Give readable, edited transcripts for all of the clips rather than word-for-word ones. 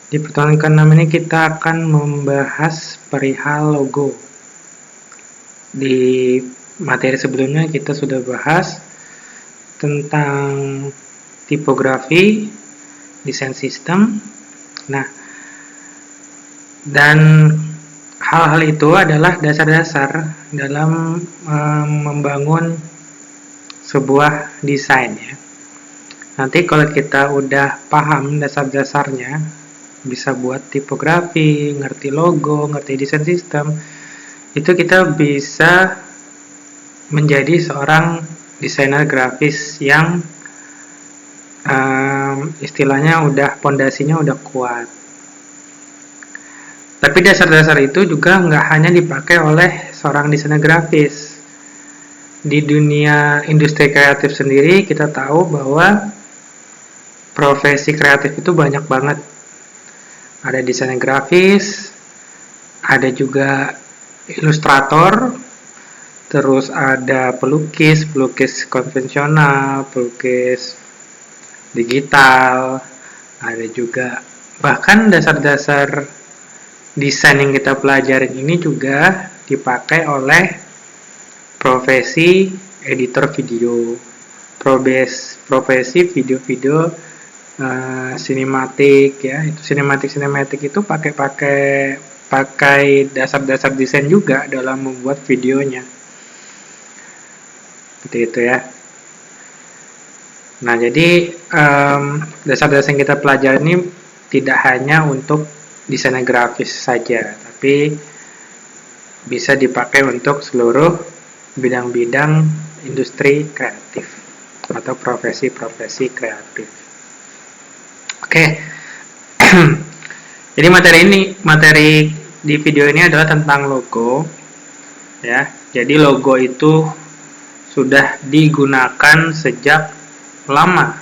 Di pertemuan ke-6 ini kita akan membahas perihal logo. Di materi sebelumnya kita sudah bahas tentang tipografi, desain sistem. Nah, dan hal-hal itu adalah dasar-dasar dalam membangun sebuah desain ya. Nanti kalau kita udah paham dasar-dasarnya, bisa buat tipografi, ngerti logo, ngerti desain sistem, itu kita bisa menjadi seorang desainer grafis yang istilahnya pondasinya udah kuat. Tapi dasar-dasar itu juga nggak hanya dipakai oleh seorang desainer grafis. Di dunia industri kreatif sendiri kita tahu bahwa profesi kreatif itu banyak banget. Ada desainer grafis, ada juga ilustrator, terus ada pelukis konvensional, pelukis digital, ada juga bahkan dasar-dasar desain yang kita pelajarin ini juga dipakai oleh profesi editor video, profesi video-video sinematik ya. Itu sinematik itu pakai dasar-dasar desain juga dalam membuat videonya. Seperti itu ya. Nah, jadi dasar-dasar yang kita pelajari ini tidak hanya untuk desain grafis saja, tapi bisa dipakai untuk seluruh bidang-bidang industri kreatif atau profesi-profesi kreatif. Oke. Jadi materi di video ini adalah tentang logo ya. Jadi logo itu sudah digunakan sejak lama.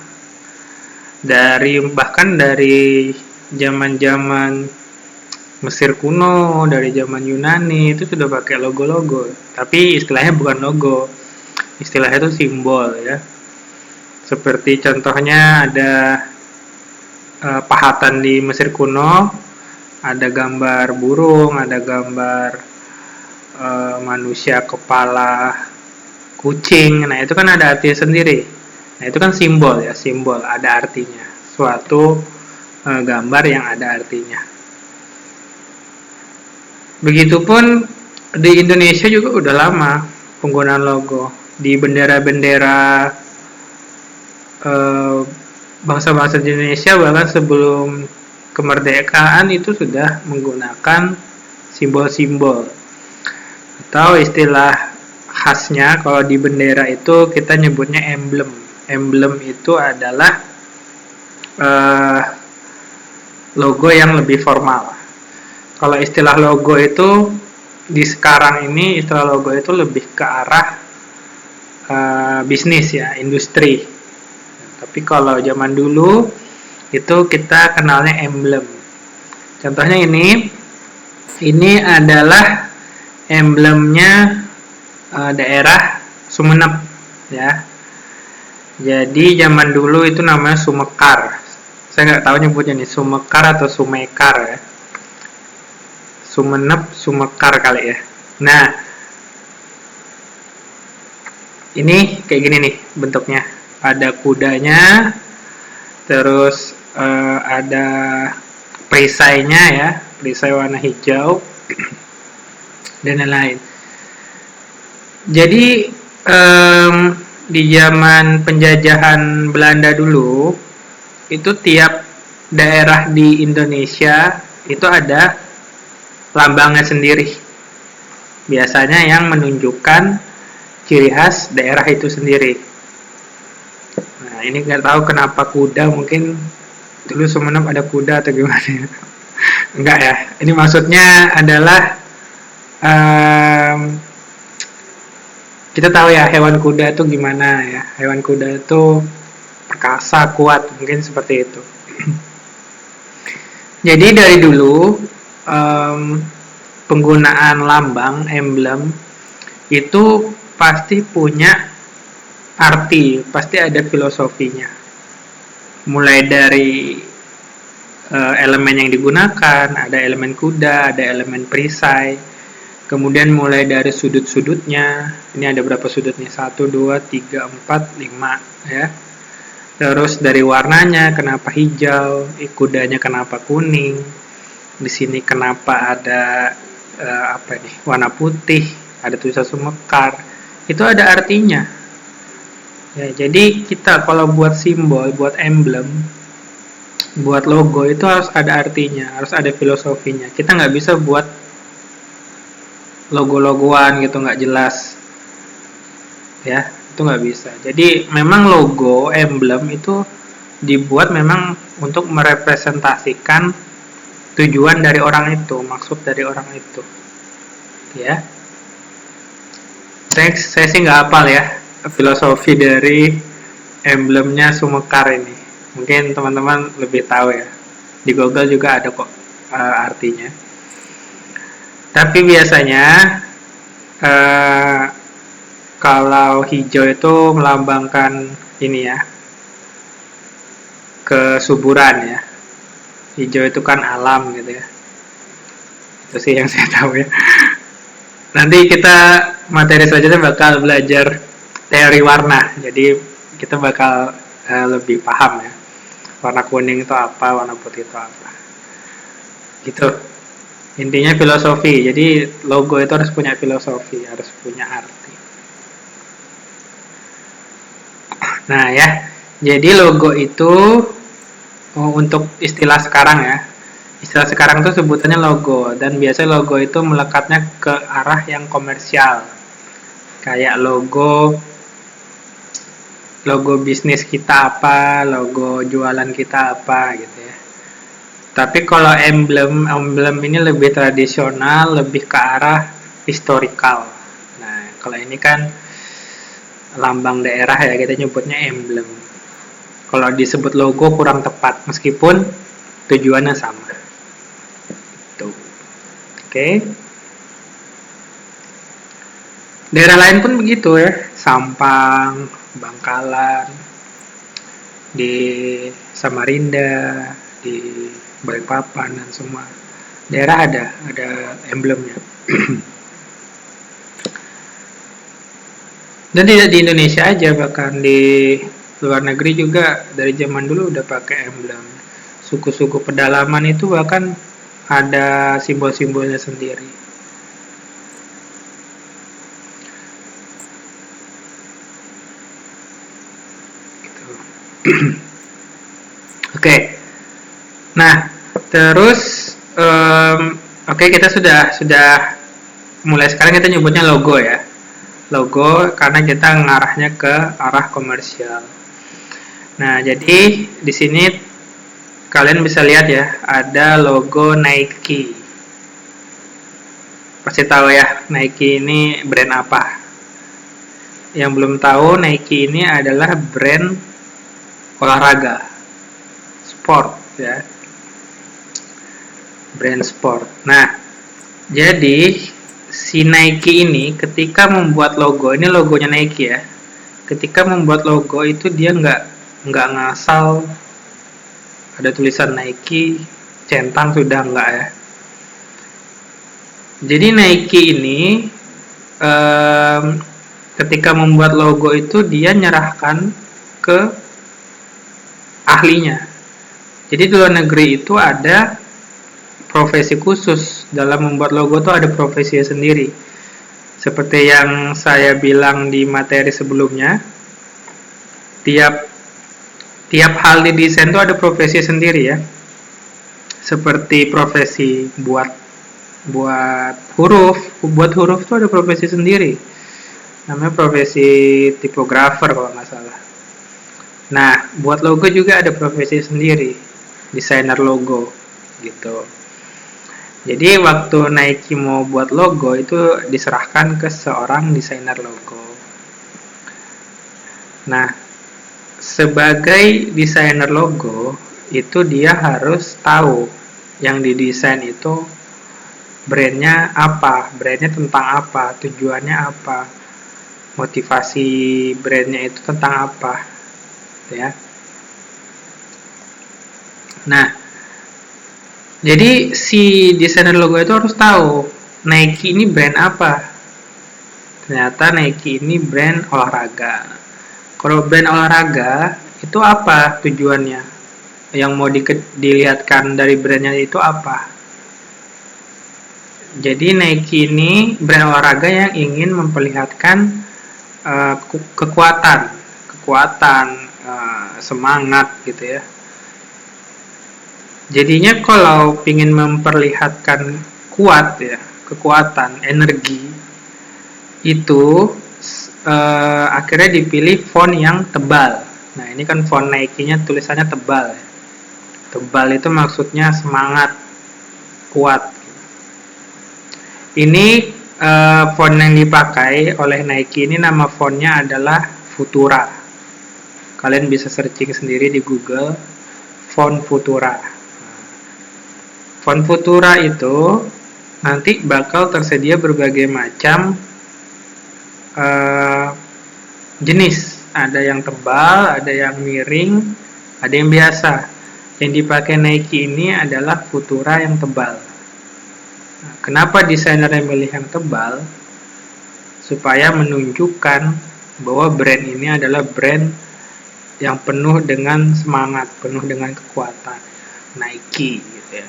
Bahkan dari zaman-zaman Mesir kuno, dari zaman Yunani itu sudah pakai logo-logo. Tapi istilahnya bukan logo. Istilahnya itu simbol ya. Seperti contohnya ada pahatan di Mesir kuno, ada gambar burung, ada gambar manusia kepala kucing. Nah, itu kan ada artinya sendiri. Nah, itu kan simbol ya, simbol ada artinya. Suatu gambar yang ada artinya. Begitupun di Indonesia juga udah lama penggunaan logo. Di bendera-bendera bangsa-bangsa di Indonesia bahkan sebelum kemerdekaan itu sudah menggunakan simbol-simbol. Atau istilah khasnya kalau di bendera itu kita nyebutnya emblem. Emblem itu adalah logo yang lebih formal. Kalau istilah logo itu di sekarang ini istilah logo itu lebih ke arah bisnis ya, industri. Tapi kalau zaman dulu itu kita kenalnya emblem. Contohnya ini adalah emblemnya daerah Sumeneb ya. Jadi zaman dulu itu namanya Sumekar. Saya nggak tahu nyebutnya nih Sumekar atau Sumekar ya. Sumeneb, Sumekar kali ya. Nah, ini kayak gini nih bentuknya. Ada kudanya, terus ada perisainya ya, perisai warna hijau, dan lain-lain. Jadi di zaman penjajahan Belanda dulu, itu tiap daerah di Indonesia itu ada lambangnya sendiri. Biasanya yang menunjukkan ciri khas daerah itu sendiri. Nah, ini nggak tahu kenapa kuda, mungkin dulu Sumeneb ada kuda atau gimana. Enggak ya, ini maksudnya adalah kita tahu ya hewan kuda itu gimana ya. Hewan kuda itu perkasa, kuat, mungkin seperti itu. Jadi dari dulu penggunaan lambang, emblem itu pasti punya arti, pasti ada filosofinya. Mulai dari elemen yang digunakan, ada elemen kuda, ada elemen perisai. Kemudian mulai dari sudut-sudutnya, ini ada berapa sudutnya? 1, 2, 3, 4, 5 ya. Terus dari warnanya, kenapa hijau, kudanya kenapa kuning, di sini kenapa ada warna putih, ada tulisan Sumekar, itu ada artinya. Ya, jadi kita kalau buat simbol, buat emblem, buat logo itu harus ada artinya, harus ada filosofinya. Kita nggak bisa buat logo-logoan gitu nggak jelas, ya itu nggak bisa. Jadi memang logo, emblem itu dibuat memang untuk merepresentasikan tujuan dari orang itu, maksud dari orang itu, ya. Saya sih nggak hafal ya filosofi dari emblemnya Sumekar ini. Mungkin teman-teman lebih tahu ya. Di Google juga ada kok artinya. Tapi biasanya kalau hijau itu melambangkan ini ya, kesuburan ya. Hijau itu kan alam gitu ya. Itu sih yang saya tahu ya. Nanti kita materi selanjutnya bakal belajar teori warna. Jadi kita bakal lebih paham ya. Warna kuning itu apa, warna putih itu apa. Gitu. Intinya filosofi. Jadi logo itu harus punya filosofi, harus punya arti. Nah ya, jadi logo itu untuk istilah sekarang ya. Istilah sekarang itu sebutannya logo, dan biasanya logo itu melekatnya ke arah yang komersial. Kayak logo bisnis kita apa, logo jualan kita apa gitu ya. Tapi kalau emblem ini lebih tradisional, lebih ke arah historikal. Nah, kalau ini kan lambang daerah ya, kita nyebutnya emblem. Kalau disebut logo kurang tepat, meskipun tujuannya sama. Tuh. Oke. Daerah lain pun begitu ya, Sampang, Bangkalan, di Samarinda, di Balikpapan dan semua daerah ada emblemnya. Dan tidak di Indonesia aja, bahkan di luar negeri juga dari zaman dulu udah pakai emblem. Suku-suku pedalaman itu bahkan ada simbol-simbolnya sendiri. Gitu. Oke. Nah, terus kita sudah mulai sekarang kita nyebutnya logo ya. Logo karena kita ngarahnya ke arah komersial. Nah, jadi di sini kalian bisa lihat ya, ada logo Nike. Pasti tahu ya, Nike ini brand apa. Yang belum tahu, Nike ini adalah brand olahraga, sport ya. Brand sport. Nah, jadi si Nike ini ketika membuat logo, ini logonya Nike ya. Ketika membuat logo itu dia nggak ngasal ada tulisan Nike centang, sudah nggak ya. Jadi Nike ini ketika membuat logo itu dia nyerahkan ke ahlinya. Jadi di luar negeri itu ada profesi khusus dalam membuat logo, itu ada profesinya sendiri. Seperti yang saya bilang di materi sebelumnya, tiap hal di desain itu ada profesi sendiri ya. Seperti profesi buat huruf itu ada profesi sendiri. Namanya profesi tipografer kalau nggak salah. Nah, buat logo juga ada profesi sendiri, desainer logo gitu. Jadi waktu Nike mau buat logo itu diserahkan ke seorang desainer logo. Nah, sebagai desainer logo itu dia harus tahu yang didesain itu brandnya apa, brandnya tentang apa, tujuannya apa, motivasi brandnya itu tentang apa, ya. Nah, Jadi si desainer logo itu harus tahu Nike ini brand apa. Ternyata Nike ini brand olahraga. Kalau brand olahraga itu apa tujuannya? Yang mau dilihatkan dari brandnya itu apa? Jadi Nike ini brand olahraga yang ingin memperlihatkan kekuatan, semangat gitu ya. Jadinya kalau ingin memperlihatkan kuat ya, kekuatan, energi, itu akhirnya dipilih font yang tebal. Nah ini kan font Nike-nya tulisannya tebal. Tebal itu maksudnya semangat, kuat. Ini font yang dipakai oleh Nike ini nama fontnya adalah Futura. Kalian bisa searching sendiri di Google, font Futura. Font Futura itu nanti bakal tersedia berbagai macam jenis. Ada yang tebal, ada yang miring, ada yang biasa. Yang dipakai Nike ini adalah Futura yang tebal. Nah, kenapa desainernya milih yang tebal? Supaya menunjukkan bahwa brand ini adalah brand yang penuh dengan semangat, penuh dengan kekuatan. Nike gitu ya.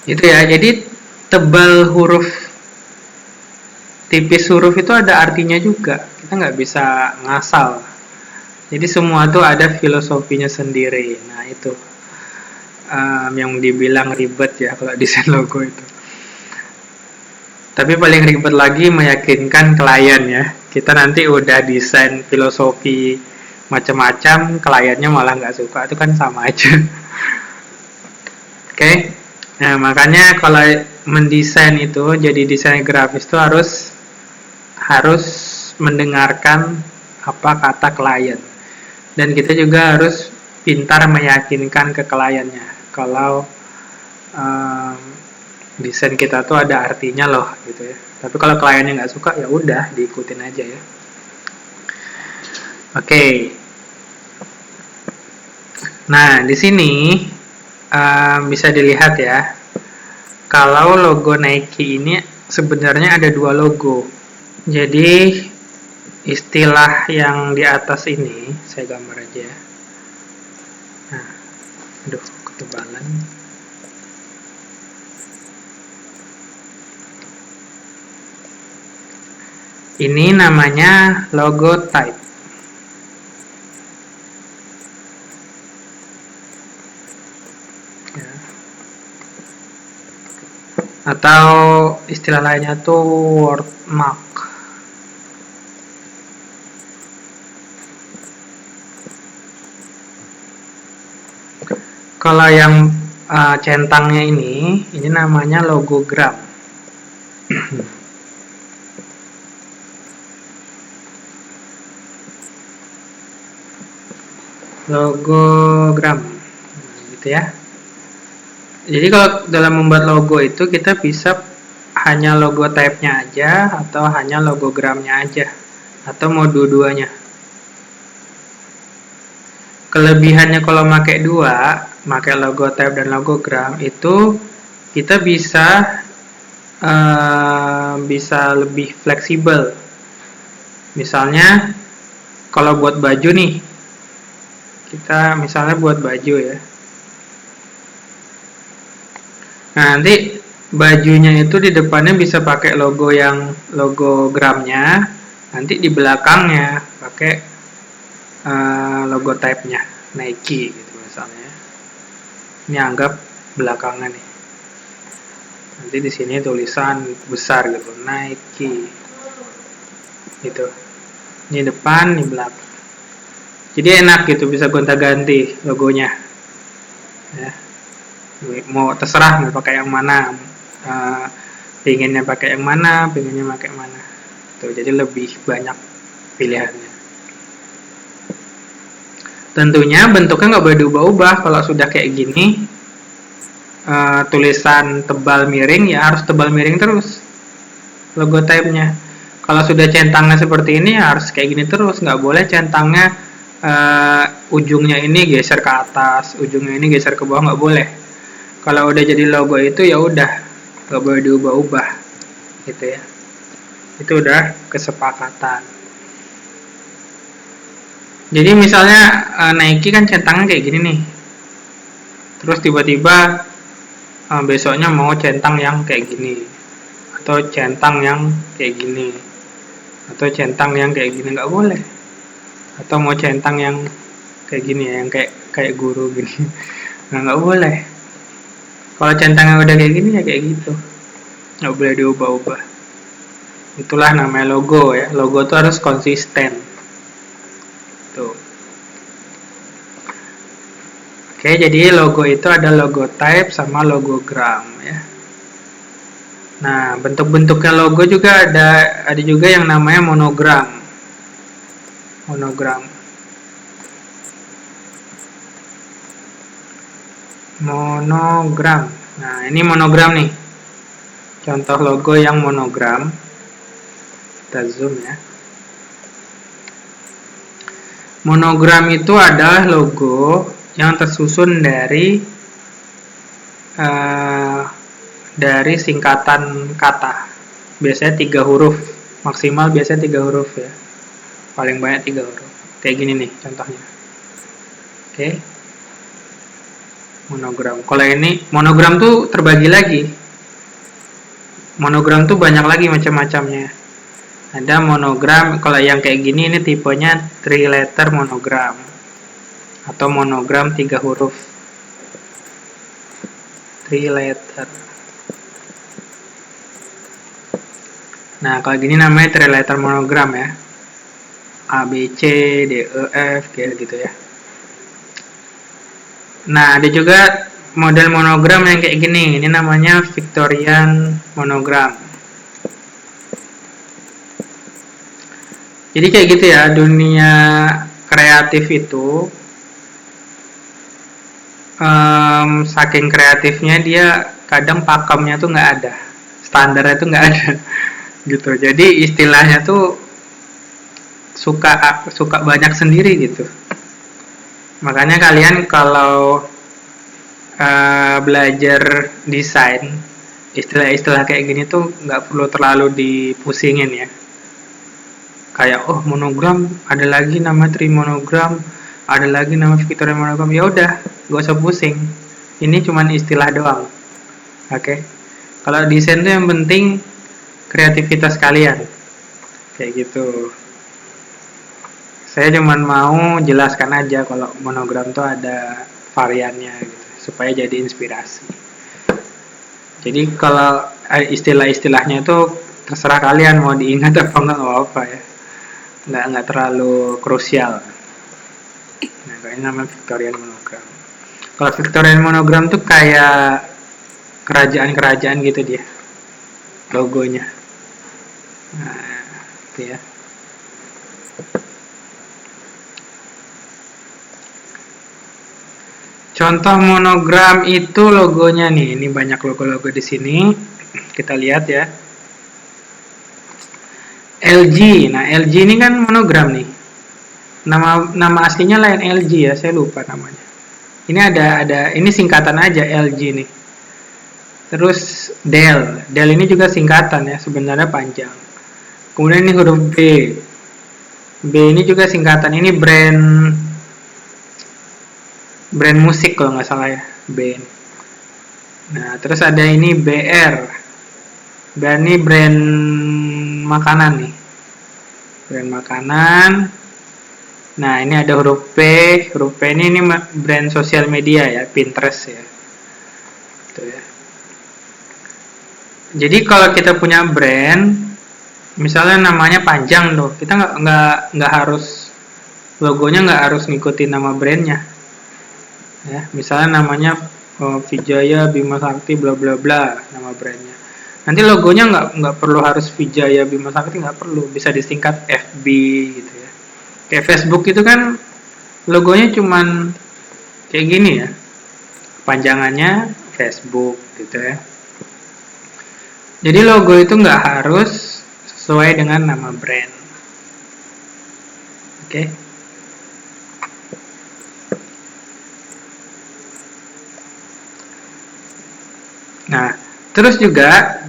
Itu ya, jadi tebal huruf, tipis huruf itu ada artinya juga. Kita nggak bisa ngasal. Jadi semua tuh ada filosofinya sendiri. Nah itu yang dibilang ribet ya kalau desain logo itu. Tapi paling ribet lagi meyakinkan klien ya. Kita nanti udah desain filosofi macam-macam, kliennya malah nggak suka, itu kan sama aja. Oke. Nah, makanya kalau mendesain itu, jadi desain grafis itu harus mendengarkan apa kata klien. Dan kita juga harus pintar meyakinkan ke kliennya kalau desain kita tuh ada artinya loh gitu ya. Tapi kalau kliennya nggak suka ya udah diikutin aja ya. Oke. Nah, di sini bisa dilihat ya, kalau logo Nike ini sebenarnya ada dua logo. Jadi istilah yang di atas ini saya gambar aja ya. Nah, aduh ketebalan. Ini namanya logo type. Atau istilah lainnya tuh wordmark. Kalau yang centangnya ini namanya logogram. Logogram, gitu ya. Jadi kalau dalam membuat logo itu kita bisa hanya logo type-nya aja atau hanya logogramnya aja atau mau dua-duanya. Kelebihannya kalau pakai pakai logo type dan logogram itu kita bisa lebih fleksibel. Misalnya kalau buat baju nih, kita misalnya buat baju ya. Nah, nanti bajunya itu di depannya bisa pakai logogramnya, nanti di belakangnya pakai logo type-nya Nike gitu misalnya. Ini anggap belakangnya nih. Nanti di sini tulisan besar gitu, Nike. Gitu. Ini depan, ini belakang. Jadi enak gitu, bisa gonta-ganti logonya. Ya. Mau terserah mau pakai yang mana, pengennya pakai yang mana, pengennya pakai mana. Tuh, jadi lebih banyak pilihannya. Tentunya bentuknya nggak boleh diubah-ubah. Kalau sudah kayak gini, tulisan tebal miring ya harus tebal miring terus logo type-nya. Kalau sudah centangnya seperti ini ya harus kayak gini terus, nggak boleh centangnya ujungnya ini geser ke atas, ujungnya ini geser ke bawah, nggak boleh. Kalau udah jadi logo itu ya udah, nggak boleh diubah-ubah, gitu ya. Itu udah kesepakatan. Jadi misalnya Nike kan centangnya kayak gini nih, terus tiba-tiba besoknya mau centang yang kayak gini, atau centang yang kayak gini, atau centang yang kayak gini, nggak boleh. Atau mau centang yang kayak gini ya, yang kayak guru gini, nah nggak boleh. Kalau centangnya udah kayak gini ya kayak gitu, nggak boleh diubah-ubah. Itulah namanya logo ya. Logo itu harus konsisten. Tuh. Oke, jadi logo itu ada logo type sama logogram ya. Nah, bentuk-bentuknya logo juga ada juga yang namanya monogram. Monogram. Monogram. Nah, ini monogram nih. Contoh logo yang monogram. Kita zoom ya. Monogram itu adalah logo yang tersusun dari singkatan kata. Biasanya 3 huruf, maksimal biasanya 3 huruf ya. Paling banyak 3 huruf. Kayak gini nih contohnya. Oke. Monogram. Kalau ini monogram tuh terbagi lagi. Monogram tuh banyak lagi macam-macamnya. Ada monogram, kalau yang kayak gini ini tipenya 3 letter monogram. Atau monogram 3 huruf. 3 letter. Nah, kalau gini namanya 3 letter monogram ya. A, B, C, D, E, F, kayak gitu ya. Nah, ada juga model monogram yang kayak gini. Ini namanya Victorian monogram. Jadi kayak gitu ya, dunia kreatif itu saking kreatifnya dia kadang pakemnya tuh nggak ada, standarnya tuh nggak ada gitu. Jadi istilahnya tuh suka banyak sendiri gitu. Makanya kalian kalau belajar desain, istilah-istilah kayak gini tuh nggak perlu terlalu dipusingin ya. Kayak monogram, ada lagi nama trimonogram, ada lagi nama Victorian monogram. Ya udah, gak usah pusing. Ini cuman istilah doang. Oke. Kalau desain tuh yang penting kreativitas kalian. Kayak gitu. Saya cuman mau jelaskan aja kalau monogram tuh ada variannya gitu, supaya jadi inspirasi. Jadi kalau istilah-istilahnya itu terserah kalian mau diingat apa enggak apa ya. Nggak terlalu krusial. Nah, kayak namanya Victorian monogram. Kalau Victorian monogram tuh kayak kerajaan-kerajaan gitu dia logonya. Nah, itu ya. Contoh monogram itu logonya nih. Ini banyak logo-logo di sini. Kita lihat ya. LG. Nah, LG ini kan monogram nih. Nama aslinya lain LG ya, saya lupa namanya. Ini ada ini singkatan aja LG nih. Terus Dell. Dell ini juga singkatan ya, sebenarnya panjang. Kemudian ini huruf B. B ini juga singkatan. Ini brand musik kalau nggak salah ya, B. Nah, terus ada ini BR. Ini brand makanan nih. Brand makanan. Nah, ini ada huruf P. Huruf P ini brand sosial media ya, Pinterest ya. Gitu ya. Jadi kalau kita punya brand, misalnya namanya panjang tuh, kita nggak harus logonya nggak harus ngikutin nama brandnya. Ya, misalnya namanya Vijaya Bima Sakti bla bla bla nama brandnya. Nanti logonya nggak perlu harus Vijaya Bima Sakti, nggak perlu, bisa disingkat FB gitu ya. Kayak Facebook itu kan logonya cuman kayak gini ya, panjangannya Facebook gitu ya. Jadi logo itu nggak harus sesuai dengan nama brand. Oke. Nah, terus juga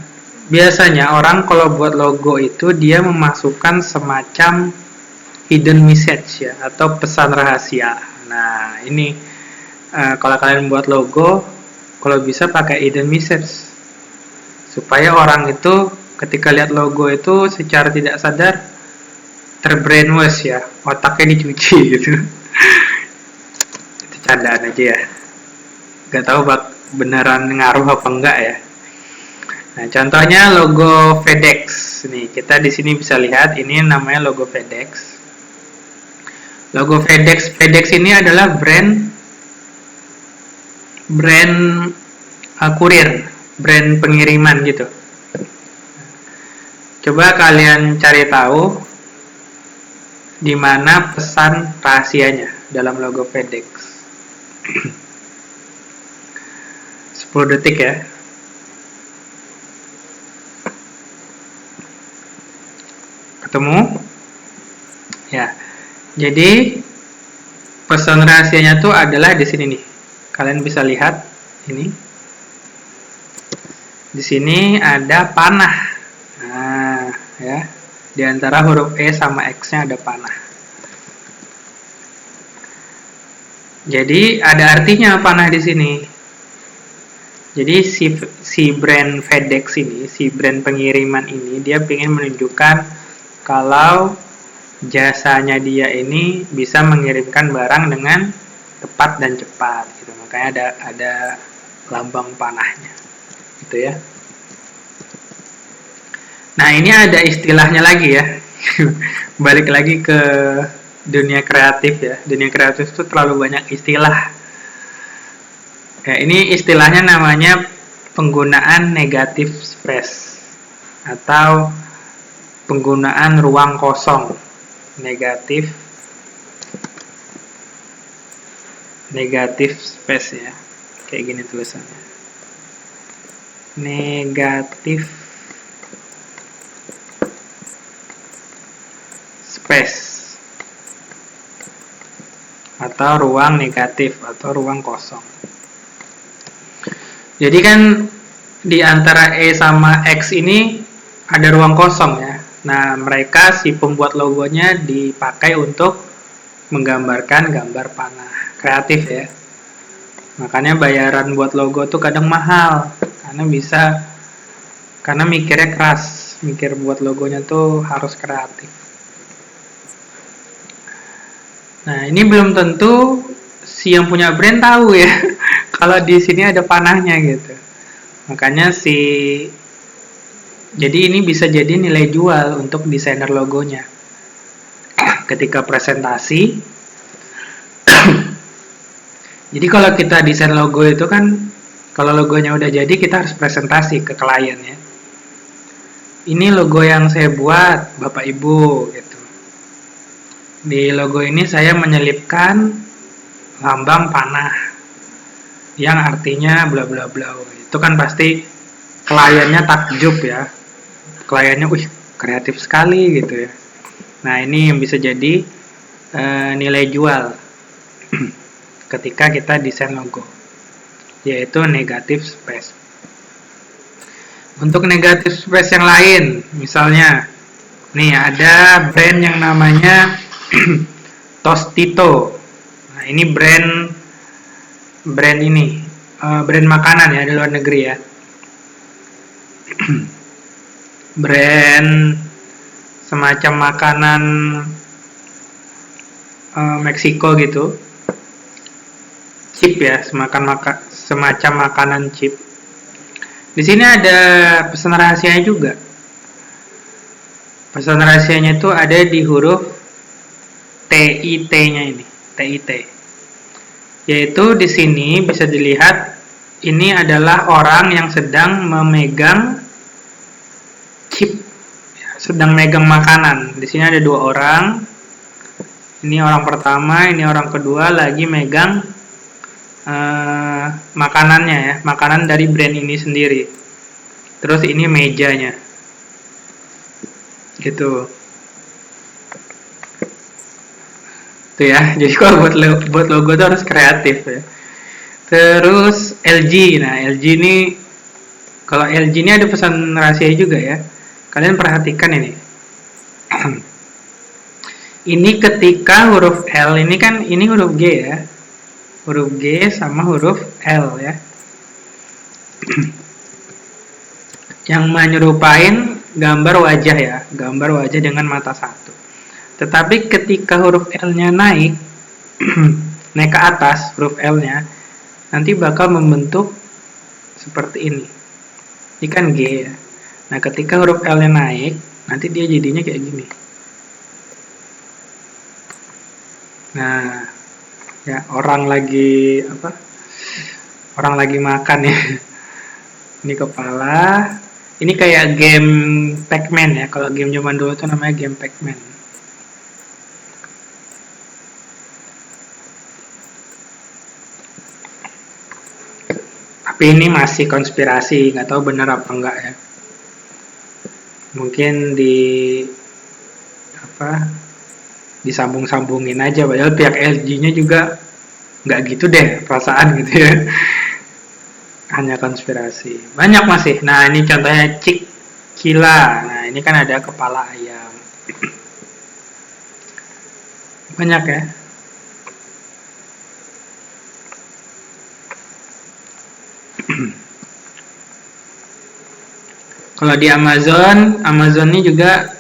biasanya orang kalau buat logo itu dia memasukkan semacam hidden message ya, atau pesan rahasia. Nah, ini kalau kalian buat logo, kalau bisa pakai hidden message supaya orang itu ketika lihat logo itu secara tidak sadar terbrainwash ya, otaknya dicuci gitu. Itu candaan aja ya, gak tahu beneran ngaruh apa enggak ya. Nah, contohnya logo FedEx nih, kita di sini bisa lihat ini namanya logo FedEx. Logo FedEx ini adalah brand kurir, brand pengiriman gitu. Coba kalian cari tahu di mana pesan rahasianya dalam logo FedEx. 10 detik ya. Ketemu? Ya. Jadi pesan rahasianya tuh adalah di sini nih. Kalian bisa lihat ini. Di sini ada panah. Nah, ya. Di antara huruf E sama X-nya ada panah. Jadi ada artinya panah di sini. Jadi si brand FedEx ini, si brand pengiriman ini, dia ingin menunjukkan kalau jasanya dia ini bisa mengirimkan barang dengan tepat dan cepat gitu. Makanya ada lambang panahnya gitu ya. Nah, ini ada istilahnya lagi ya. Balik lagi ke dunia kreatif ya. Dunia kreatif itu terlalu banyak istilah. Ya, ini istilahnya namanya penggunaan negative space atau penggunaan ruang kosong. Negative space ya, kayak gini tulisannya, negative space atau ruang negatif atau ruang kosong. Jadi kan di antara E sama X ini ada ruang kosong ya. Nah, mereka si pembuat logonya dipakai untuk menggambarkan gambar panah. Kreatif ya. Makanya bayaran buat logo tuh kadang mahal. Karena mikirnya keras. Mikir buat logonya tuh harus kreatif. Nah, ini belum tentu si yang punya brand tahu ya. Kalau di sini ada panahnya gitu. Makanya jadi ini bisa jadi nilai jual untuk desainer logonya. Ketika presentasi, jadi kalau kita desain logo itu kan, kalau logonya udah jadi kita harus presentasi ke klien ya. Ini logo yang saya buat, Bapak Ibu gitu. Di logo ini saya menyelipkan lambang panah yang artinya bla bla bla. Itu kan pasti kliennya takjub ya. Kliennya, wih kreatif sekali gitu ya. Nah, ini yang bisa jadi nilai jual ketika kita desain logo, yaitu negative space. Untuk negative space yang lain, misalnya nih ada brand yang namanya Tostito. Nah, ini brand ini brand makanan ya di luar negeri ya. Brand semacam makanan Meksiko gitu, chip ya, semacam makanan chip. Di sini ada pesan rahasianya juga. Pesan rahasianya itu ada di huruf TIT-nya ini, TIT. Yaitu di sini bisa dilihat ini adalah orang yang sedang memegang chip, sedang megang makanan. Di sini ada 2 orang. Ini orang pertama, ini orang kedua lagi megang makanannya ya, makanan dari brand ini sendiri. Terus ini mejanya, gitu. Tuh ya. Jadi kalau buat logo itu harus kreatif ya. Terus LG, nah LG ini Kalau LG ini ada pesan rahasia juga ya. Kalian perhatikan ini. Ini ketika huruf L ini kan ini huruf G ya. Huruf G sama huruf L ya. Yang menyerupain gambar wajah ya, gambar wajah dengan mata satu. Tetapi ketika huruf L-nya naik, naik ke atas huruf L-nya, nanti bakal membentuk seperti ini. Ini kan G ya. Nah, ketika huruf L-nya naik, nanti dia jadinya kayak gini. Nah, ya orang lagi apa? Orang lagi makan ya. Ini kepala. Ini kayak game Pac-Man ya. Kalau game zaman dulu itu namanya game Pac-Man. Tapi ini masih konspirasi, nggak tahu benar apa enggak ya. Mungkin disambung-sambungin aja, padahal pihak LG-nya juga nggak gitu deh perasaan gitu ya. Hanya konspirasi. Banyak masih. Nah, ini contohnya Cikila. Nah, ini kan ada kepala ayam. Banyak ya. Kalau di Amazon ini juga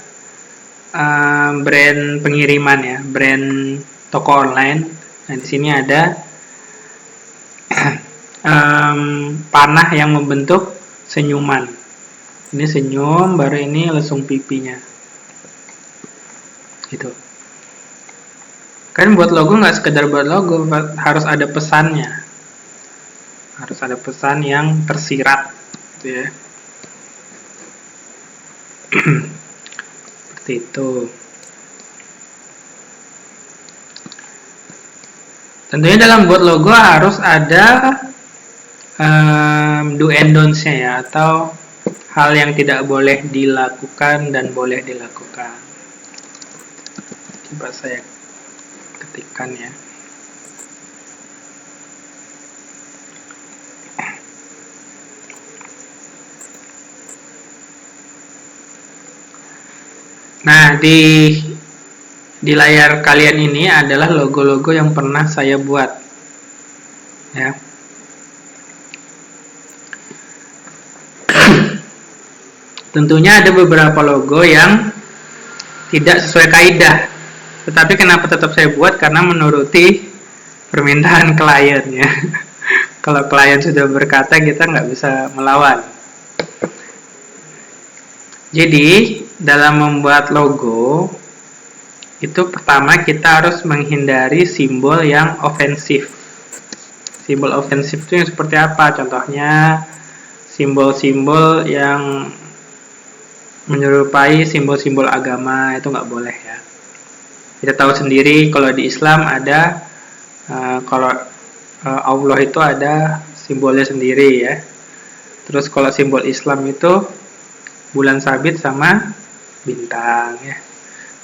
brand pengiriman ya, brand toko online. Nah, di sini ada panah yang membentuk senyuman. Ini senyum, baru ini lesung pipinya. Gitu. Kan buat logo nggak sekedar buat logo, harus ada pesannya. Harus ada pesan yang tersirat, gitu ya. Seperti itu. Tentunya dalam buat logo harus ada do and don'ts-nya ya, atau hal yang tidak boleh dilakukan dan boleh dilakukan. Coba saya ketikkan ya. Nah, di layar kalian ini adalah logo-logo yang pernah saya buat. Ya. Tentunya ada beberapa logo yang tidak sesuai kaidah. Tetapi kenapa tetap saya buat? Karena menuruti permintaan kliennya. Kalau klien sudah berkata, kita nggak bisa melawan. Jadi, dalam membuat logo, itu pertama kita harus menghindari simbol yang ofensif. Simbol ofensif itu yang seperti apa? Contohnya, simbol-simbol yang menyerupai simbol-simbol agama, itu nggak boleh ya. Kita tahu sendiri kalau di Islam ada, kalau Allah itu ada simbolnya sendiri ya. Terus kalau simbol Islam itu bulan sabit sama bintang ya.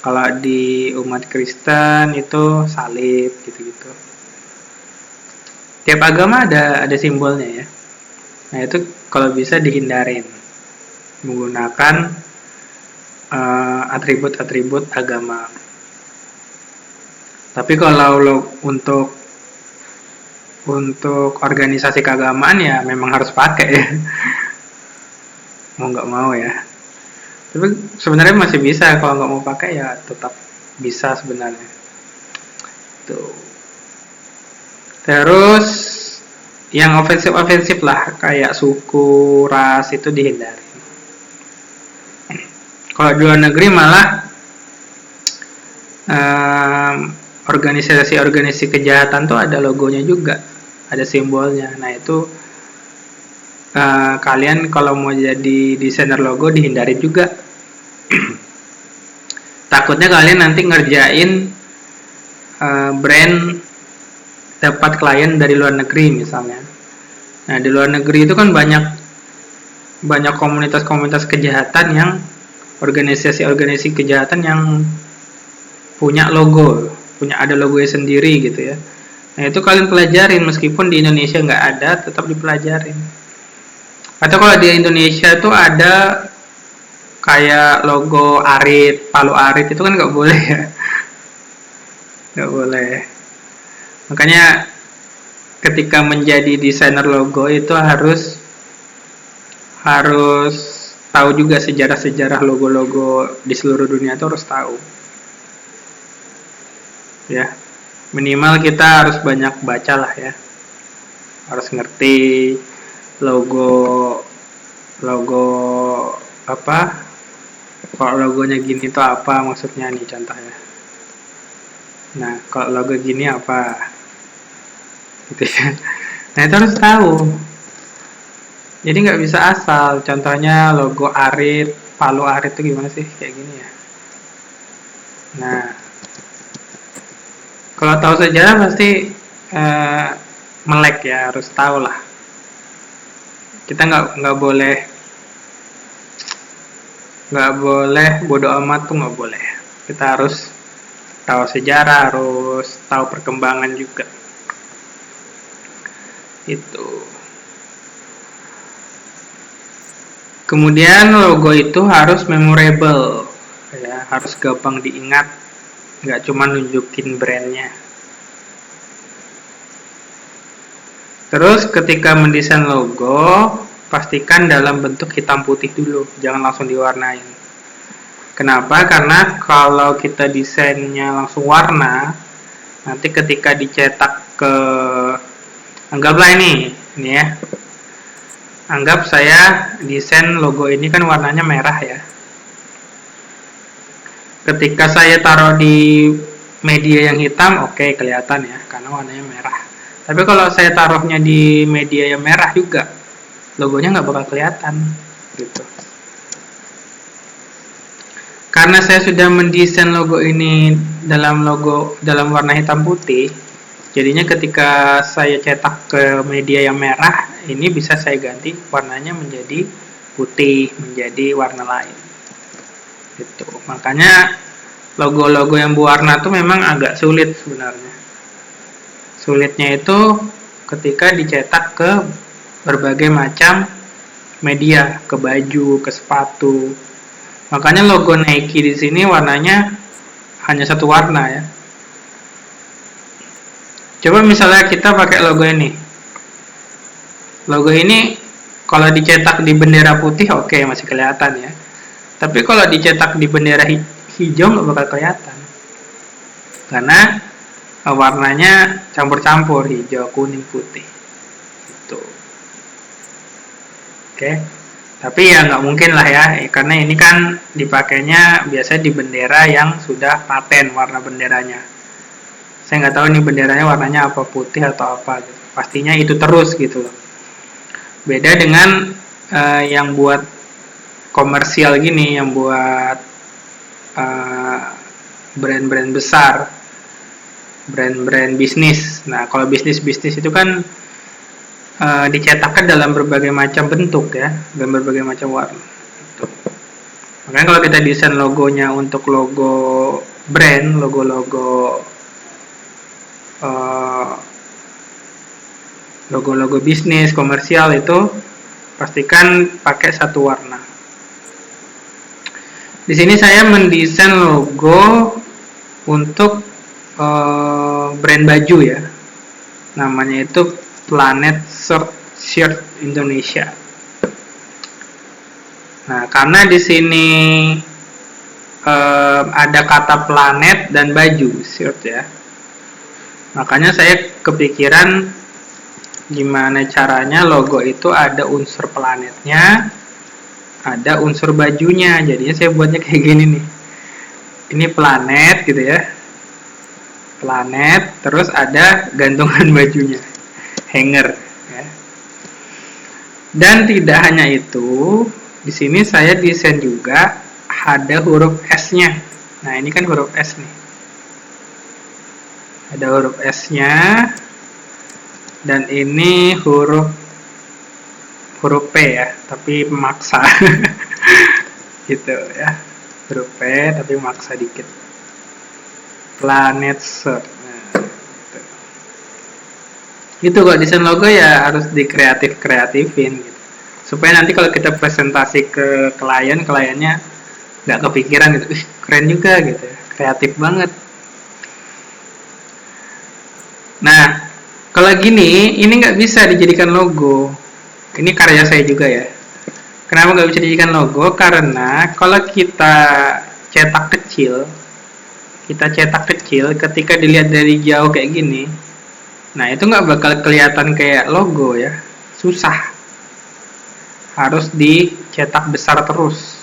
Kalau di umat Kristen itu salib gitu-gitu. Tiap agama ada simbolnya ya. Nah, itu kalau bisa dihindarin menggunakan atribut-atribut agama. Tapi kalau untuk organisasi keagamaan ya memang harus pakai ya. Mau nggak mau ya. Tapi sebenarnya masih bisa, kalau nggak mau pakai ya tetap bisa sebenarnya. Tuh. Terus yang ofensif lah, kayak suku, ras itu dihindari. Kalau di luar negeri malah organisasi kejahatan tuh ada logonya juga, ada simbolnya. Nah itu kalian kalau mau jadi desainer logo dihindari juga. Takutnya kalian nanti ngerjain brand dapat klien dari luar negeri misalnya. Nah di luar negeri itu kan banyak komunitas kejahatan yang organisasi kejahatan yang punya ada logonya sendiri gitu ya. Nah itu kalian pelajarin, meskipun di Indonesia nggak ada, tetap dipelajarin. Atau kalau di Indonesia tuh ada kayak logo Arit, Palu Arit itu kan nggak boleh ya, nggak boleh. Makanya ketika menjadi desainer logo itu harus harus tahu juga sejarah-sejarah logo-logo di seluruh dunia itu harus tahu. Ya, minimal kita harus banyak baca lah ya. Harus ngerti logo logo apa? Kalau logonya gini tuh apa maksudnya nih contohnya. Nah, kalau logo gini apa? Gitu ya. Nah, itu harus tahu. Jadi nggak bisa asal. Contohnya logo Arit, Palu Arit itu gimana sih? Kayak gini ya. Nah, kalau tahu sejarah pasti melek ya, harus tahu lah. Kita nggak boleh bodoh amat tuh nggak boleh. Kita harus tahu sejarah, harus tahu perkembangan juga. Itu. Kemudian logo itu harus memorable, ya, harus gampang diingat, nggak cuma nunjukin brandnya. Terus ketika mendesain logo, pastikan dalam bentuk hitam putih dulu, jangan langsung diwarnain. Kenapa? Karena kalau kita desainnya langsung warna, nanti ketika dicetak ke, anggaplah ini ya. Anggap saya desain logo ini kan warnanya merah ya. Ketika saya taruh di media yang hitam, oke, kelihatan ya, karena warnanya merah. Tapi kalau saya taruhnya di media yang merah juga, logonya nggak bakal kelihatan, gitu. Karena saya sudah mendesain logo ini dalam warna hitam putih, jadinya ketika saya cetak ke media yang merah, ini bisa saya ganti warnanya menjadi putih, menjadi warna lain. Gitu. Makanya logo-logo yang berwarna itu memang agak sulit sebenarnya. Sulitnya itu ketika dicetak ke berbagai macam media, ke baju, ke sepatu. Makanya logo Nike di sini warnanya hanya satu warna ya. Coba misalnya kita pakai logo ini. Logo ini kalau dicetak di bendera putih oke, masih kelihatan ya. Tapi kalau dicetak di bendera hijau nggak bakal kelihatan. Karena warnanya campur-campur, hijau, kuning, putih. Gitu. Oke. Tapi ya nggak mungkin lah ya, karena ini kan dipakainya biasanya di bendera yang sudah paten warna benderanya. Saya nggak tahu nih benderanya warnanya apa, putih atau apa gitu. Pastinya itu terus gitu loh. Beda dengan yang buat komersial gini, yang buat brand-brand besar, brand-brand bisnis. Nah, kalau bisnis-bisnis itu kan dicetakkan dalam berbagai macam bentuk ya, dan berbagai macam warna. Gitu. Makanya kalau kita desain logonya untuk logo brand, logo-logo bisnis komersial itu pastikan pakai satu warna. Di sini saya mendesain logo untuk brand baju ya. Namanya itu Planet Shirt Indonesia. Nah, karena di sini ada kata planet dan baju shirt ya. Makanya saya kepikiran gimana caranya logo itu ada unsur planetnya, ada unsur bajunya. Jadinya saya buatnya kayak gini nih. Ini planet gitu ya. Planet, terus ada gantungan bajunya, hanger ya. Dan tidak hanya itu, di sini saya desain juga ada huruf S-nya. Nah, ini kan huruf S nih. Ada huruf S-nya. Dan ini huruf P ya, tapi maksa. Gitu ya. Huruf P tapi maksa dikit. Planet Shirt. Nah, gitu kok desain logo ya harus dikreatifin gitu. supaya nanti kalau kita presentasi ke kliennya nggak kepikiran gitu, keren juga gitu ya, kreatif banget. Nah, kalau gini, ini nggak bisa dijadikan logo. Ini karya saya juga ya. Kenapa nggak bisa dijadikan logo? Karena kalau cetak kecil, kita cetak kecil, ketika dilihat dari jauh kayak gini, nah itu nggak bakal kelihatan kayak logo ya, susah. Harus dicetak besar terus,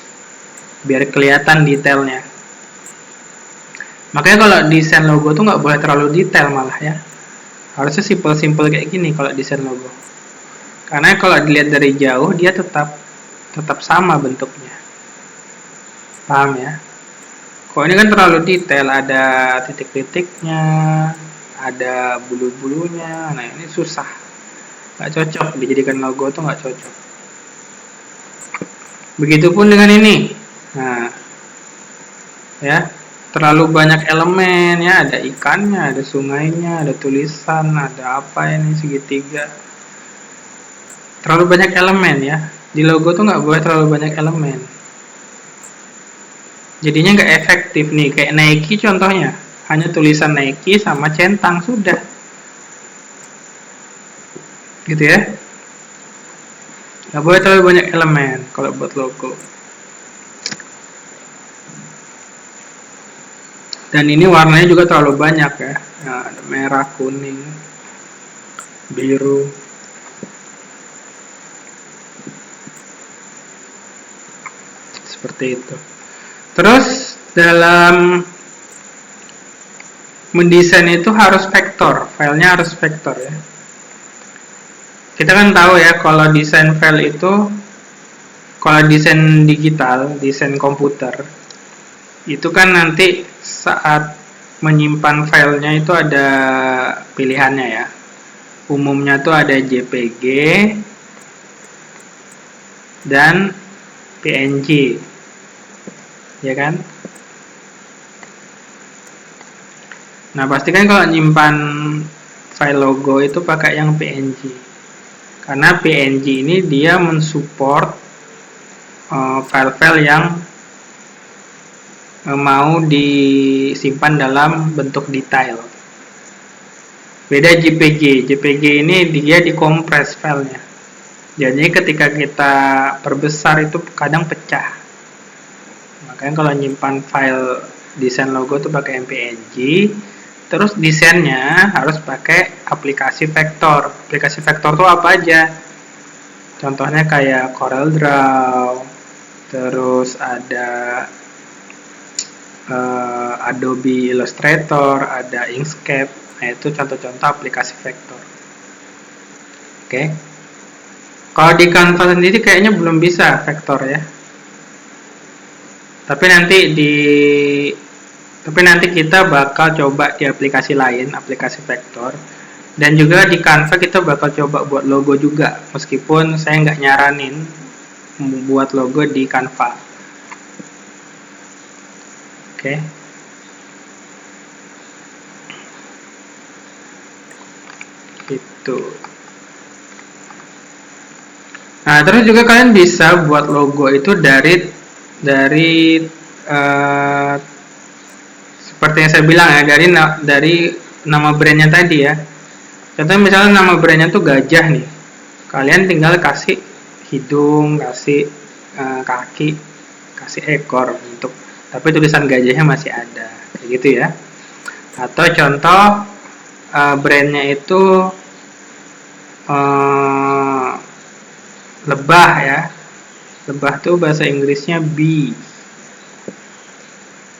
biar kelihatan detailnya. Makanya kalau desain logo tuh nggak boleh terlalu detail malah ya. Harusnya simple-simple kayak gini kalau desain logo. Karena kalau dilihat dari jauh dia tetap sama bentuknya. Paham ya? Kalau ini kan terlalu detail, ada titik-titiknya, ada bulu-bulunya. Nah, ini susah. Nggak cocok dijadikan logo tuh nggak cocok. Begitupun dengan ini. Nah, ya, terlalu banyak elemen ya, ada ikannya, ada sungainya, ada tulisan, ada apa ini segitiga. Terlalu banyak elemen ya. Di logo tuh nggak boleh terlalu banyak elemen. Jadinya nggak efektif nih, kayak Nike contohnya. Hanya tulisan Nike sama centang, sudah. Gitu ya. Nggak boleh terlalu banyak elemen kalau buat logo. Dan ini warnanya juga terlalu banyak ya. Nah, ada merah, kuning, biru. Seperti itu. Terus dalam mendesain itu harus vektor, filenya harus vektor ya. Kita kan tahu ya kalau desain file itu, kalau desain digital, desain komputer, itu kan nanti saat menyimpan filenya itu ada pilihannya ya. Umumnya tuh ada JPG dan PNG, ya kan? Nah, pastikan kalau nyimpan file logo itu pakai yang PNG. Karena PNG ini dia mensupport file-file yang mau disimpan dalam bentuk detail. Beda JPG. JPG ini dia dikompres filenya. Jadi ketika kita perbesar itu kadang pecah. Makanya kalau nyimpan file desain logo itu pakai PNG. Terus desainnya harus pakai aplikasi vektor. Aplikasi vektor itu apa aja? Contohnya kayak CorelDRAW, terus ada Adobe Illustrator, ada Inkscape. Nah, itu contoh-contoh aplikasi vektor. Oke. Kalau di Canva sendiri kayaknya belum bisa vektor ya. Tapi nanti kita bakal coba di aplikasi lain, aplikasi vektor. Dan juga di Canva kita bakal coba buat logo juga, meskipun saya nggak nyaranin membuat logo di Canva. Oke. Itu. Nah, terus juga kalian bisa buat logo itu dari seperti yang saya bilang ya, dari nama brandnya tadi ya. Contohnya misalnya nama brandnya tuh gajah nih, kalian tinggal kasih hidung, kasih kaki, kasih ekor untuk, tapi tulisan gajahnya masih ada, kayak gitu ya. Atau contoh brandnya itu lebah ya, lebah tuh bahasa Inggrisnya bee,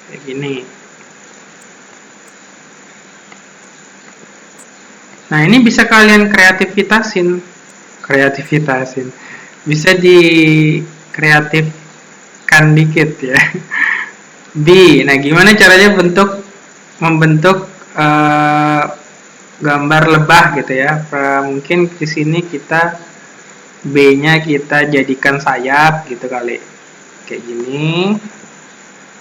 kayak gini. Nah, ini bisa kalian kreativitasin, bisa dikreatifkan dikit ya. Bee. Nah, gimana caranya membentuk gambar lebah gitu ya. Mungkin di sini kita B-nya kita jadikan sayap gitu kali, kayak gini.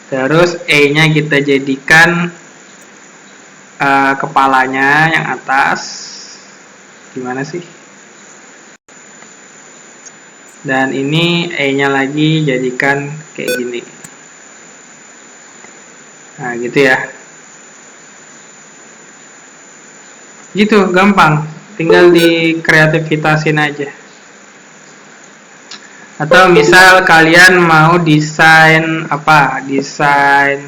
Terus E-nya kita jadikan kepalanya yang atas. Gimana sih? Dan ini E-nya lagi jadikan kayak gini. Nah, gitu ya. Gitu, gampang. Tinggal di kreativitasin aja. Atau misal kalian mau desain apa? Desain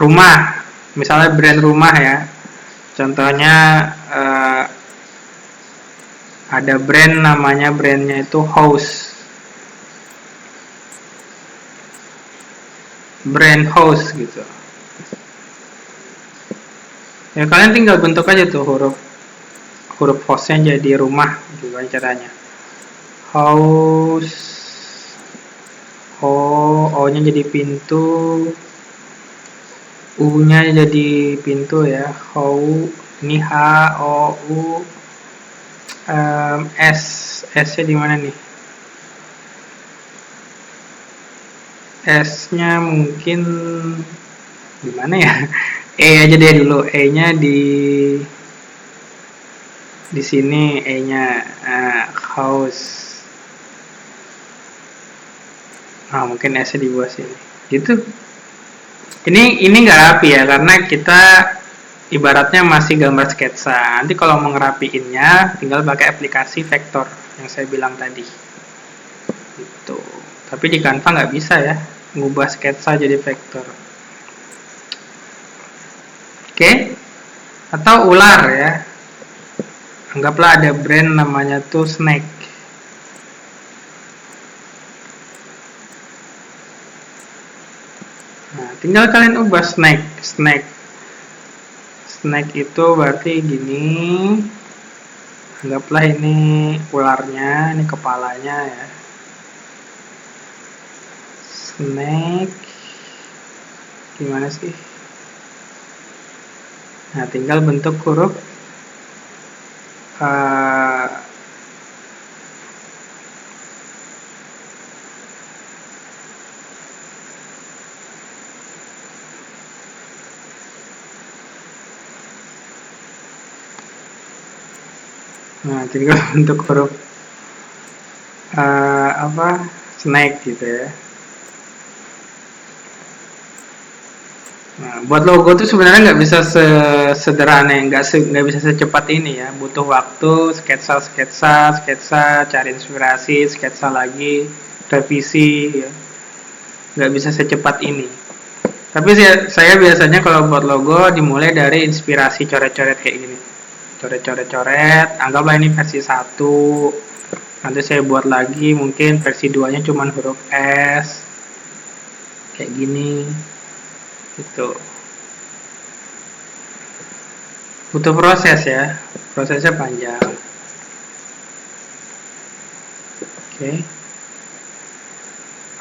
rumah. Misalnya brand rumah ya. Contohnya ada brand namanya brandnya itu House. Brand House gitu. Ya kalian tinggal bentuk aja tuh huruf house-nya jadi rumah, gimana caranya. House, O-nya jadi pintu, U-nya jadi pintu ya. How, ini H, O, U, S-nya di mana nih? S-nya mungkin di mana ya? E aja deh dulu, E-nya di sini, E-nya house. Nah, mungkin S-nya di bawah sini. Gitu. Ini nggak rapi ya, karena kita ibaratnya masih gambar sketsa. Nanti kalau mau ngerapiinnya, tinggal pakai aplikasi vektor yang saya bilang tadi. Gitu. Tapi di Canva nggak bisa ya, ngubah sketsa jadi vektor. Oke? Atau ular ya. Anggaplah ada brand namanya tuh Snake. Nah, tinggal kalian ubah Snake. Snake itu berarti gini. Anggaplah ini ularnya, ini kepalanya ya. Snake. Gimana sih? Nah, tinggal bentuk huruf nah, tinggal bentuk huruf snake gitu ya. Nah, buat logo tuh sebenarnya nggak bisa sederhana, nggak bisa secepat ini ya. Butuh waktu, sketsa, cari inspirasi, sketsa lagi, revisi, ya. Nggak bisa secepat ini. Tapi saya biasanya kalau buat logo dimulai dari inspirasi coret-coret kayak gini. Coret-coret, anggaplah ini versi 1. Nanti saya buat lagi, mungkin versi 2-nya cuma huruf S. Kayak gini. Gitu. Butuh proses ya, prosesnya panjang. Oke.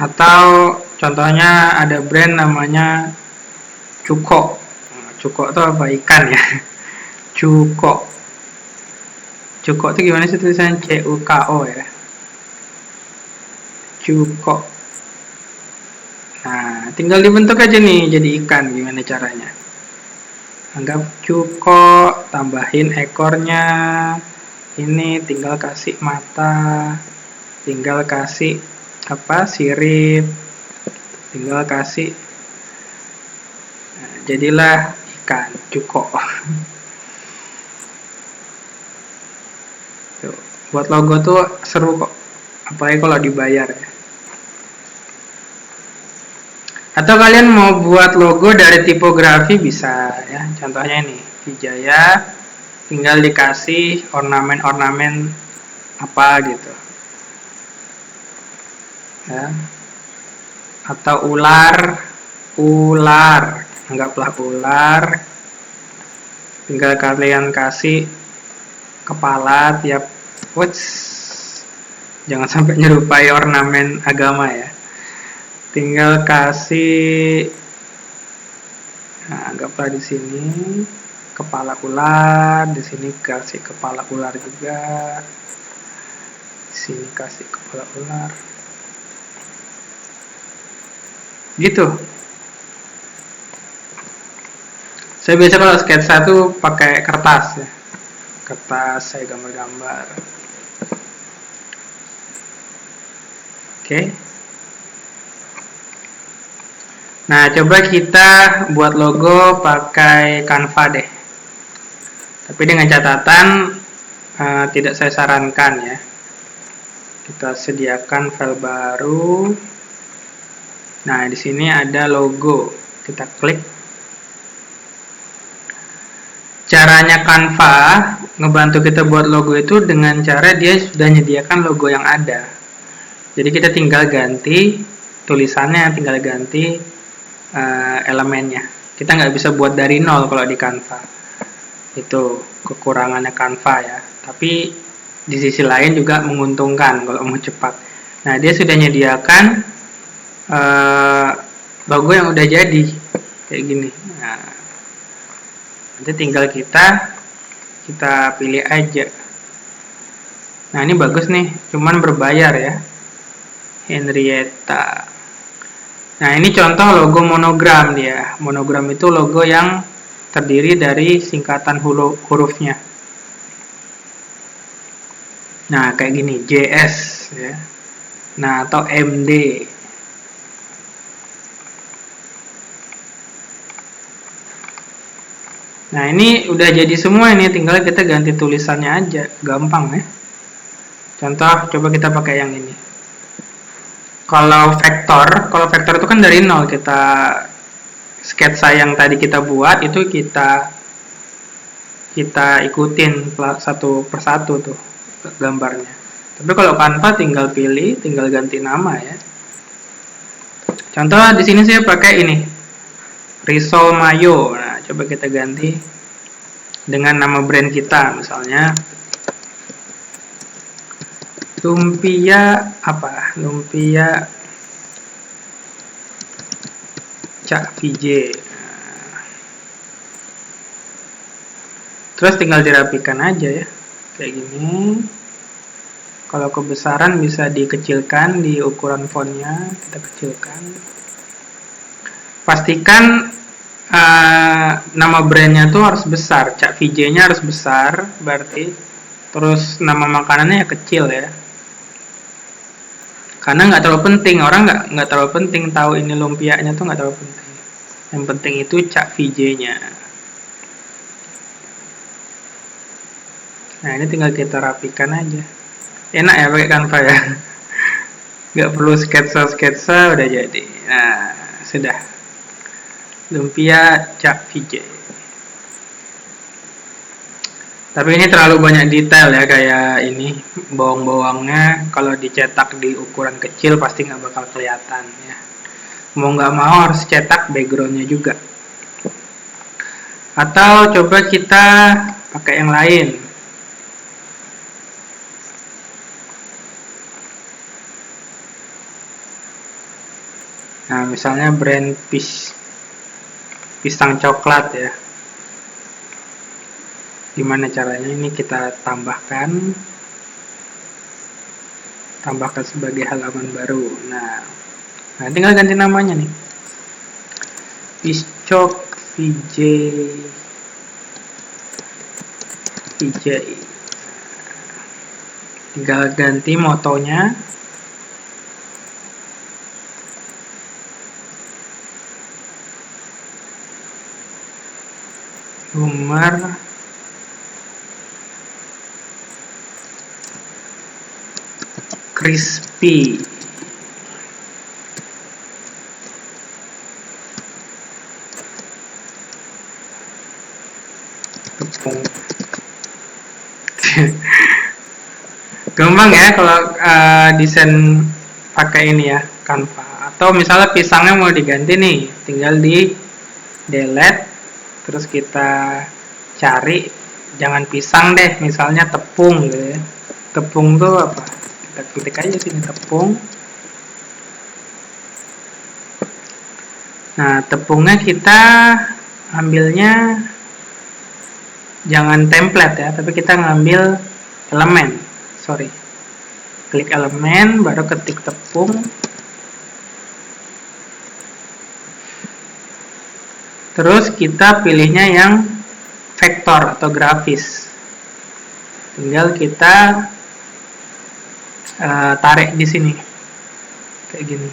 Atau contohnya ada brand namanya Cuko. Cuko itu apa? Ikan ya. Cuko. Cuko itu gimana sih tulisannya? C-U-K-O ya. Cuko. Nah, tinggal dibentuk aja nih jadi ikan, gimana caranya. Anggap cuko, tambahin ekornya. Ini tinggal kasih mata. Tinggal kasih sirip. Tinggal kasih. Nah, jadilah ikan, cuko. Tuh, buat logo tuh seru kok. Apalagi kalau dibayar ya. Atau kalian mau buat logo dari tipografi bisa ya. Contohnya ini, Wijaya, tinggal dikasih ornamen-ornamen apa gitu. Ya. Atau ular, anggaplah ular. Tinggal kalian kasih kepala tiap jangan sampai nyerupai ornamen agama ya. Tinggal kasih, nah, anggaplah di sini kepala ular, di sini kasih kepala ular juga, di sini kasih kepala ular, gitu. Saya biasa kalau sketsa tuh pakai kertas ya, kertas saya gambar-gambar. Oke. Nah, coba kita buat logo pakai Canva deh. Tapi dengan catatan tidak saya sarankan ya. Kita sediakan file baru. Nah, di sini ada logo. Kita klik. Caranya Canva ngebantu kita buat logo itu dengan cara dia sudah menyediakan logo yang ada. Jadi kita tinggal ganti tulisannya, tinggal ganti elemennya. Kita nggak bisa buat dari nol kalau di Canva. Itu kekurangannya Canva ya. Tapi di sisi lain juga menguntungkan kalau mau cepat. Nah, dia sudah menyediakan logo yang udah jadi kayak gini. Nah, nanti tinggal kita pilih aja. Nah, ini bagus nih, cuman berbayar ya. Henrietta. Nah, ini contoh logo monogram dia. Monogram itu logo yang terdiri dari singkatan hurufnya. Nah, kayak gini, JS ya. Nah, atau MD. Nah, ini udah jadi semua, ini tinggal kita ganti tulisannya aja, gampang ya. Contoh, coba kita pakai yang ini. Kalau vektor itu kan dari nol, kita sketsa yang tadi kita buat itu kita ikutin satu persatu tuh gambarnya. Tapi kalau Canva tinggal pilih, tinggal ganti nama ya. Contoh di sini saya pakai ini, Risol Mayo. Nah, coba kita ganti dengan nama brand kita, misalnya Lumpia apa? Lumpia Cak VJ. Terus tinggal dirapikan aja ya, kayak gini. Kalau kebesaran bisa dikecilkan di ukuran fontnya, kita kecilkan. Pastikan nama brandnya tuh harus besar, Cak VJ-nya harus besar, berarti. Terus nama makanannya ya kecil ya. Karena nggak terlalu penting, orang nggak terlalu penting tahu ini lumpianya tuh nggak terlalu penting. Yang penting itu Cak VJ-nya. Nah, ini tinggal kita rapikan aja. Enak ya pakai Canva ya. Nggak perlu sketsa udah jadi. Nah, sudah. Lumpia Cak VJ. Tapi ini terlalu banyak detail ya, kayak ini bawang-bawangnya kalau dicetak di ukuran kecil pasti nggak bakal kelihatan ya. Mau nggak mau harus cetak backgroundnya juga. Atau coba kita pakai yang lain. Nah, misalnya brand pisang coklat ya. Gimana caranya? Ini kita tambahkan sebagai halaman baru. Nah, tinggal ganti namanya nih, Piscok VJ. Tinggal ganti motonya. Umar crispy. Tepung. Gampang ya kalau desain pakai ini ya, Canva. Atau misalnya pisangnya mau diganti nih, tinggal di delete, terus kita cari, jangan pisang deh, misalnya tepung gitu ya. Tepung tuh apa? Kita klik aja sini tepung. Nah, tepungnya kita ambilnya jangan template ya, tapi kita ngambil elemen. Klik elemen, baru ketik tepung. Terus kita pilihnya yang vektor atau grafis. tinggal kita tarik di sini kayak gini.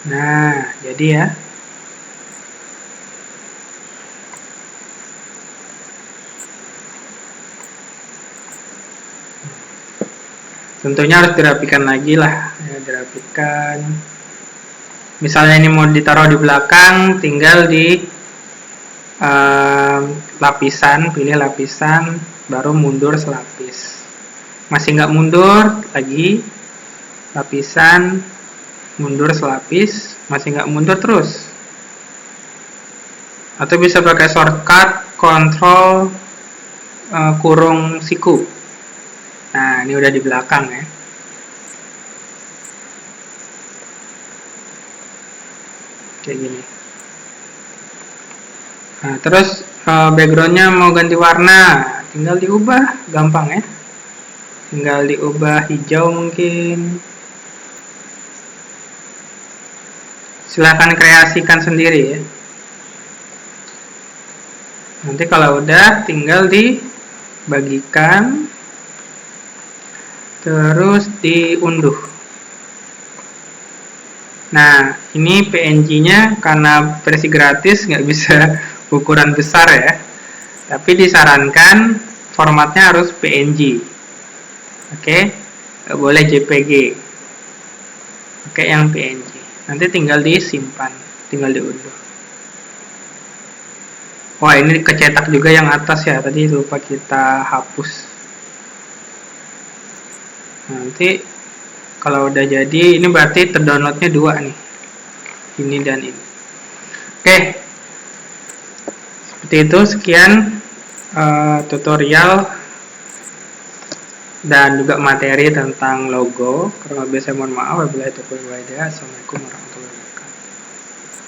Nah, jadi ya. Tentunya harus dirapikan lagi lah, ya, dirapikan. Misalnya ini mau ditaruh di belakang, tinggal di lapisan, pilih lapisan, baru mundur selapis. Masih nggak mundur, lagi lapisan, mundur selapis, masih nggak mundur terus. Atau bisa pakai shortcut, Ctrl kurung siku. Nah, ini udah di belakang ya. Kayak gini. Nah, terus backgroundnya mau ganti warna, tinggal diubah, gampang ya. Tinggal diubah hijau mungkin. Silahkan kreasikan sendiri ya. Nanti kalau udah, tinggal dibagikan, terus diunduh. Nah, ini PNG-nya karena versi gratis nggak bisa ukuran besar ya. Tapi disarankan formatnya harus PNG. Oke, nggak boleh JPG. Oke, yang PNG. Nanti tinggal disimpan, tinggal diunduh. Wah, ini kecetak juga yang atas ya. Tadi lupa kita hapus. Nanti kalau udah jadi, ini berarti terdownloadnya 2 nih. Ini dan ini. Oke. Seperti itu, sekian tutorial dan juga materi tentang logo. Kurang lebih saya mohon maaf. Wabillahi taufiq wal hidayah. Assalamualaikum warahmatullahi wabarakatuh.